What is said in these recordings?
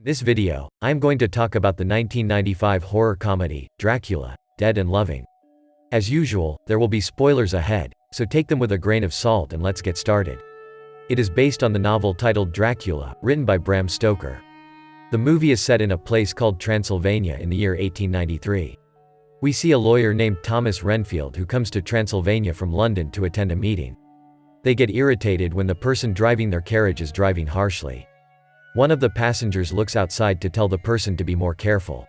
In this video, I'm going to talk about the 1995 horror comedy, Dracula, Dead and Loving. As usual, there will be spoilers ahead, so take them with a grain of salt and let's get started. It is based on the novel titled Dracula, written by Bram Stoker. The movie is set in a place called Transylvania in the year 1893. We see a lawyer named Thomas Renfield who comes to Transylvania from London to attend a meeting. They get irritated when the person driving their carriage is driving harshly. One of the passengers looks outside to tell the person to be more careful.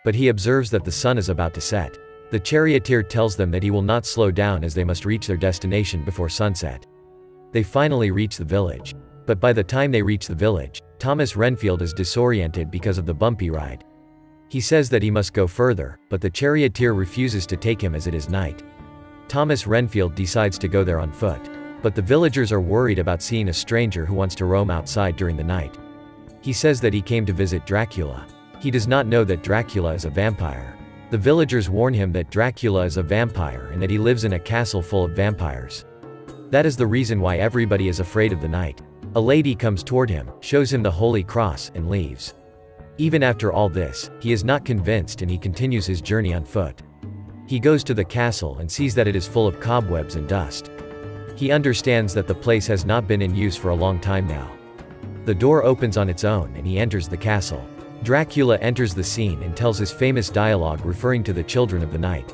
But he observes that the sun is about to set. The charioteer tells them that he will not slow down as they must reach their destination before sunset. They finally reach the village. But by the time they reach the village, Thomas Renfield is disoriented because of the bumpy ride. He says that he must go further, but the charioteer refuses to take him as it is night. Thomas Renfield decides to go there on foot. But the villagers are worried about seeing a stranger who wants to roam outside during the night. He says that he came to visit Dracula. He does not know that Dracula is a vampire. The villagers warn him that Dracula is a vampire and that he lives in a castle full of vampires. That is the reason why everybody is afraid of the night. A lady comes toward him, shows him the Holy Cross, and leaves. Even after all this, he is not convinced and he continues his journey on foot. He goes to the castle and sees that it is full of cobwebs and dust. He understands that the place has not been in use for a long time now. The door opens on its own and he enters the castle. Dracula enters the scene and tells his famous dialogue referring to the children of the night.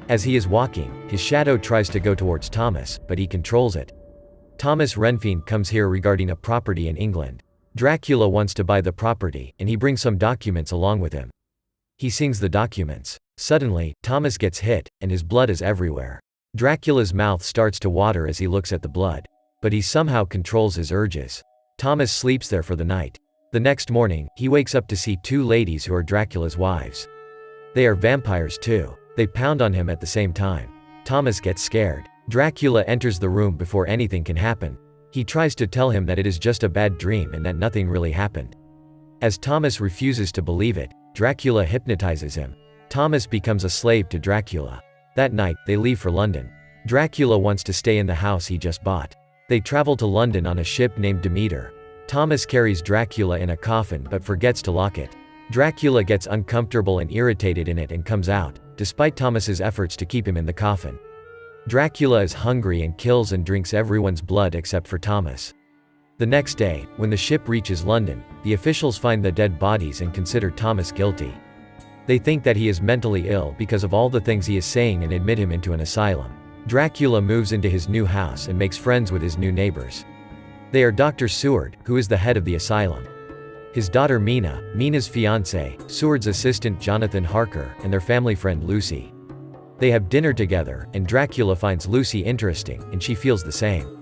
As he is walking, his shadow tries to go towards Thomas, but he controls it. Thomas Renfield comes here regarding a property in England. Dracula wants to buy the property, and he brings some documents along with him. He sings the documents. Suddenly, Thomas gets hit, and his blood is everywhere. Dracula's mouth starts to water as he looks at the blood. But he somehow controls his urges. Thomas sleeps there for the night. The next morning, he wakes up to see two ladies who are Dracula's wives. They are vampires too. They pound on him at the same time. Thomas gets scared. Dracula enters the room before anything can happen. He tries to tell him that it is just a bad dream and that nothing really happened. As Thomas refuses to believe it, Dracula hypnotizes him. Thomas becomes a slave to Dracula. That night, they leave for London. Dracula wants to stay in the house he just bought. They travel to London on a ship named Demeter. Thomas carries Dracula in a coffin but forgets to lock it. Dracula gets uncomfortable and irritated in it and comes out, despite Thomas's efforts to keep him in the coffin. Dracula is hungry and kills and drinks everyone's blood except for Thomas. The next day, when the ship reaches London, the officials find the dead bodies and consider Thomas guilty. They think that he is mentally ill because of all the things he is saying and admit him into an asylum. Dracula moves into his new house and makes friends with his new neighbors. They are Dr. Seward, who is the head of the asylum. His daughter Mina, Mina's fiancé, Seward's assistant Jonathan Harker, and their family friend Lucy. They have dinner together, and Dracula finds Lucy interesting, and she feels the same.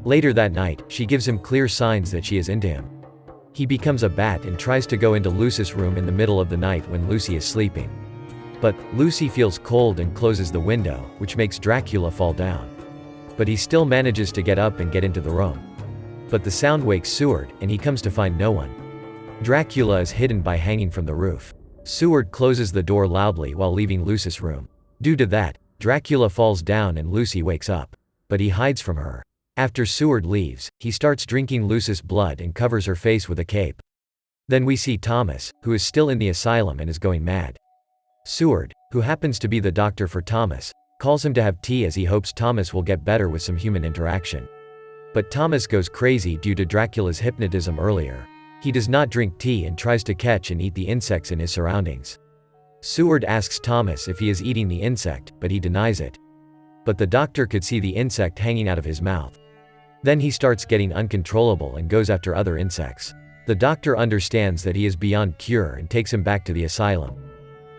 Later that night, she gives him clear signs that she is into him. He becomes a bat and tries to go into Lucy's room in the middle of the night when Lucy is sleeping. But, Lucy feels cold and closes the window, which makes Dracula fall down. But he still manages to get up and get into the room. But the sound wakes Seward, and he comes to find no one. Dracula is hidden by hanging from the roof. Seward closes the door loudly while leaving Lucy's room. Due to that, Dracula falls down and Lucy wakes up. But he hides from her. After Seward leaves, he starts drinking Lucy's blood and covers her face with a cape. Then we see Thomas, who is still in the asylum and is going mad. Seward, who happens to be the doctor for Thomas, calls him to have tea as he hopes Thomas will get better with some human interaction. But Thomas goes crazy due to Dracula's hypnotism earlier. He does not drink tea and tries to catch and eat the insects in his surroundings. Seward asks Thomas if he is eating the insect, but he denies it. But the doctor could see the insect hanging out of his mouth. Then he starts getting uncontrollable and goes after other insects. The doctor understands that he is beyond cure and takes him back to the asylum.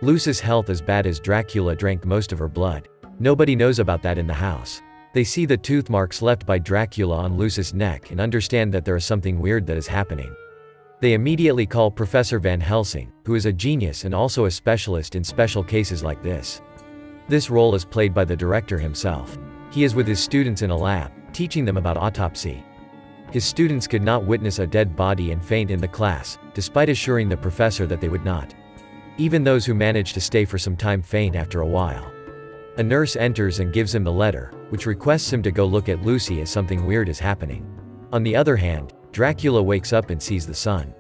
Lucy's health is bad as Dracula drank most of her blood. Nobody knows about that in the house. They see the tooth marks left by Dracula on Lucy's neck and understand that there is something weird that is happening. They immediately call Professor Van Helsing, who is a genius and also a specialist in special cases like this. This role is played by the director himself. He is with his students in a lab, teaching them about autopsy. His students could not witness a dead body and faint in the class, despite assuring the professor that they would not. Even those who manage to stay for some time faint after a while. A nurse enters and gives him the letter, which requests him to go look at Lucy as something weird is happening. On the other hand, Dracula wakes up and sees the sun.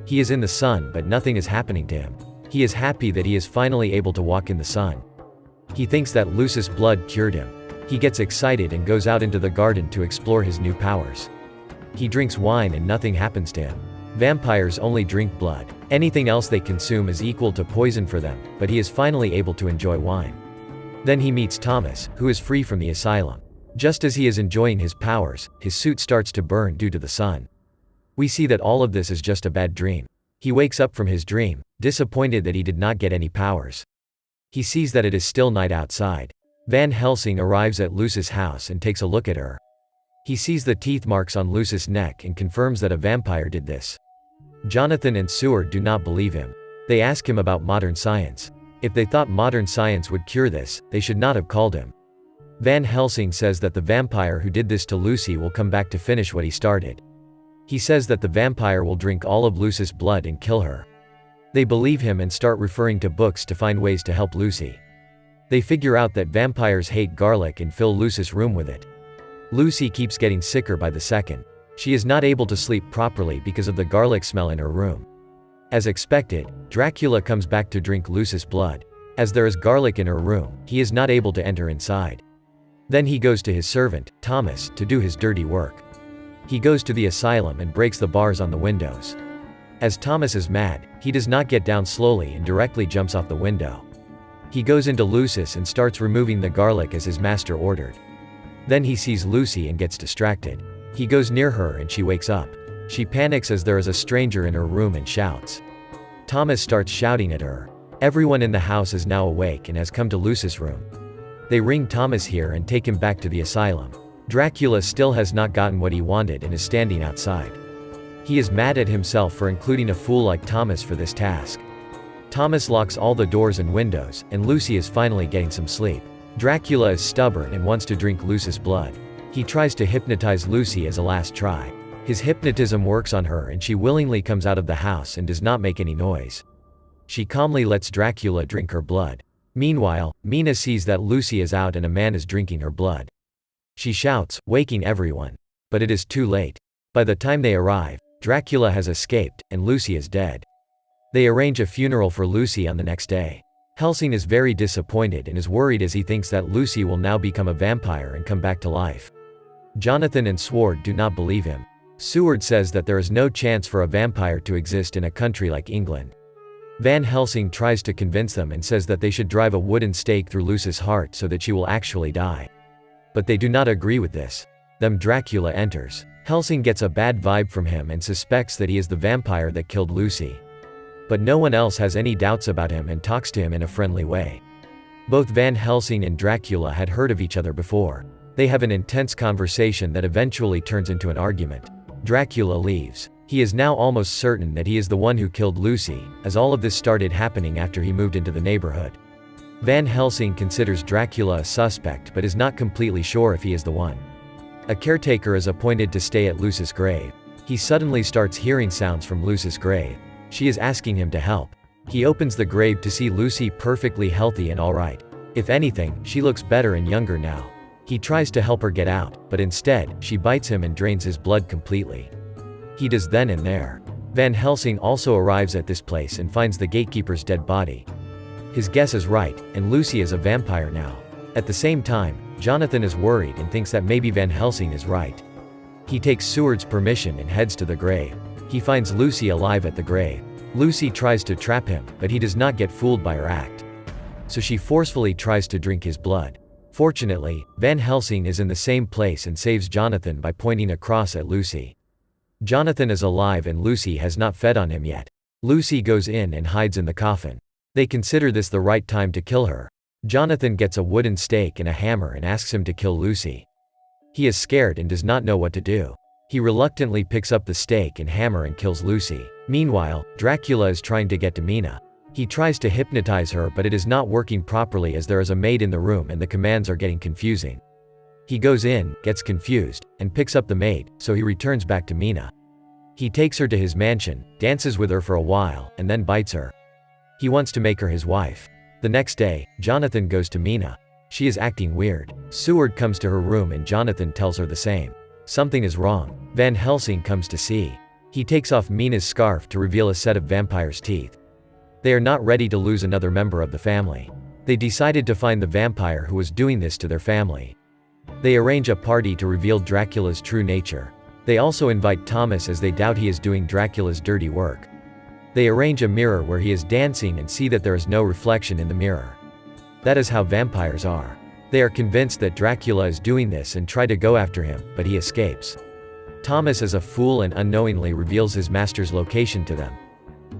He is in the sun but nothing is happening to him. He is happy that he is finally able to walk in the sun. He thinks that Lucis' blood cured him. He gets excited and goes out into the garden to explore his new powers. He drinks wine and nothing happens to him. Vampires only drink blood. Anything else they consume is equal to poison for them, but he is finally able to enjoy wine. Then he meets Thomas, who is free from the asylum. Just as he is enjoying his powers, his suit starts to burn due to the sun. We see that all of this is just a bad dream. He wakes up from his dream, disappointed that he did not get any powers. He sees that it is still night outside. Van Helsing arrives at Lucis' house and takes a look at her. He sees the teeth marks on Lucis' neck and confirms that a vampire did this. Jonathan and Seward do not believe him. They ask him about modern science. If they thought modern science would cure this, they should not have called him. Van Helsing says that the vampire who did this to Lucy will come back to finish what he started. He says that the vampire will drink all of Lucy's blood and kill her. They believe him and start referring to books to find ways to help Lucy. They figure out that vampires hate garlic and fill Lucy's room with it. Lucy keeps getting sicker by the second. She is not able to sleep properly because of the garlic smell in her room. As expected, Dracula comes back to drink Lucy's blood. As there is garlic in her room, he is not able to enter inside. Then he goes to his servant, Thomas, to do his dirty work. He goes to the asylum and breaks the bars on the windows. As Thomas is mad, he does not get down slowly and directly jumps off the window. He goes into Lucis and starts removing the garlic as his master ordered. Then he sees Lucy and gets distracted. He goes near her and she wakes up. She panics as there is a stranger in her room and shouts. Thomas starts shouting at her. Everyone in the house is now awake and has come to Lucis' room. They ring Thomas here and take him back to the asylum. Dracula still has not gotten what he wanted and is standing outside. He is mad at himself for including a fool like Thomas for this task. Thomas locks all the doors and windows, and Lucy is finally getting some sleep. Dracula is stubborn and wants to drink Lucy's blood. He tries to hypnotize Lucy as a last try. His hypnotism works on her and she willingly comes out of the house and does not make any noise. She calmly lets Dracula drink her blood. Meanwhile, Mina sees that Lucy is out and a man is drinking her blood. She shouts, waking everyone. But it is too late. By the time they arrive, Dracula has escaped, and Lucy is dead. They arrange a funeral for Lucy on the next day. Helsing is very disappointed and is worried as he thinks that Lucy will now become a vampire and come back to life. Jonathan and Seward do not believe him. Seward says that there is no chance for a vampire to exist in a country like England. Van Helsing tries to convince them and says that they should drive a wooden stake through Lucy's heart so that she will actually die. But they do not agree with this. Then Dracula enters. Helsing gets a bad vibe from him and suspects that he is the vampire that killed Lucy. But no one else has any doubts about him and talks to him in a friendly way. Both Van Helsing and Dracula had heard of each other before. They have an intense conversation that eventually turns into an argument. Dracula leaves. He is now almost certain that he is the one who killed Lucy, as all of this started happening after he moved into the neighborhood. Van Helsing considers Dracula a suspect but is not completely sure if he is the one. A caretaker is appointed to stay at Lucy's grave. He suddenly starts hearing sounds from Lucy's grave. She is asking him to help. He opens the grave to see Lucy perfectly healthy and alright. If anything, she looks better and younger now. He tries to help her get out, but instead, she bites him and drains his blood completely. He does then and there. Van Helsing also arrives at this place and finds the gatekeeper's dead body. His guess is right, and Lucy is a vampire now. At the same time, Jonathan is worried and thinks that maybe Van Helsing is right. He takes Seward's permission and heads to the grave. He finds Lucy alive at the grave. Lucy tries to trap him, but he does not get fooled by her act. So she forcefully tries to drink his blood. Fortunately, Van Helsing is in the same place and saves Jonathan by pointing a cross at Lucy. Jonathan is alive and Lucy has not fed on him yet. Lucy goes in and hides in the coffin. They consider this the right time to kill her. Jonathan gets a wooden stake and a hammer and asks him to kill Lucy. He is scared and does not know what to do. He reluctantly picks up the stake and hammer and kills Lucy. Meanwhile, Dracula is trying to get to Mina. He tries to hypnotize her but it is not working properly as there is a maid in the room and the commands are getting confusing. He goes in, gets confused, and picks up the maid, so he returns back to Mina. He takes her to his mansion, dances with her for a while, and then bites her. He wants to make her his wife. The next day, Jonathan goes to Mina. She is acting weird. Seward comes to her room and Jonathan tells her the same. Something is wrong. Van Helsing comes to see. He takes off Mina's scarf to reveal a set of vampire's teeth. They are not ready to lose another member of the family. They decided to find the vampire who was doing this to their family. They arrange a party to reveal Dracula's true nature. They also invite Thomas as they doubt he is doing Dracula's dirty work. They arrange a mirror where he is dancing and see that there is no reflection in the mirror. That is how vampires are. They are convinced that Dracula is doing this and try to go after him, but he escapes. Thomas as a fool and unknowingly reveals his master's location to them.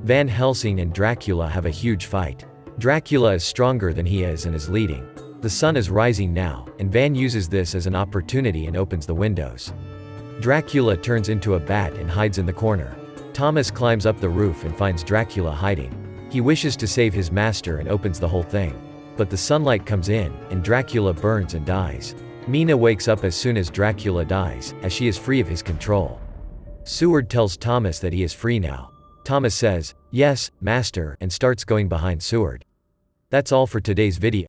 Van Helsing and Dracula have a huge fight. Dracula is stronger than he is and is leading. The sun is rising now, and Van uses this as an opportunity and opens the windows. Dracula turns into a bat and hides in the corner. Thomas climbs up the roof and finds Dracula hiding. He wishes to save his master and opens the whole thing. But the sunlight comes in, and Dracula burns and dies. Mina wakes up as soon as Dracula dies, as she is free of his control. Seward tells Thomas that he is free now. Thomas says, "Yes, master," and starts going behind Seward. That's all for today's video.